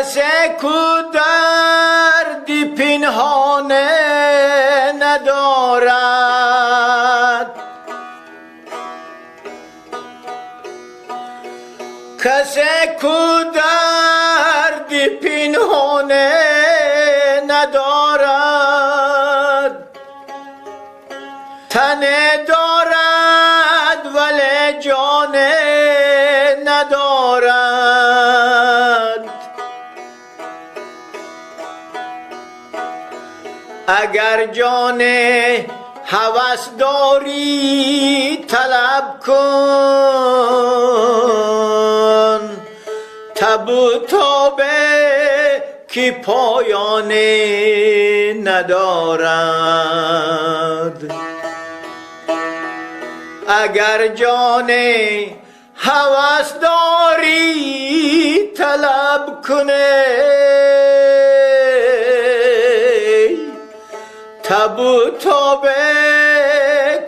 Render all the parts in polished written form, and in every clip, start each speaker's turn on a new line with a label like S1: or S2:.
S1: کسی کو دردی پنهانه ندارد، کسی کو دردی پنهانه ندارد، تن دارد ولی جان ندارد. اگر جان هوس داری طلب کن، تب و توبه که پایان ندارد. اگر جان هوس داری طلب کنه، تب و توبه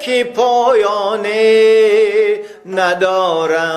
S1: که پایان ندارد.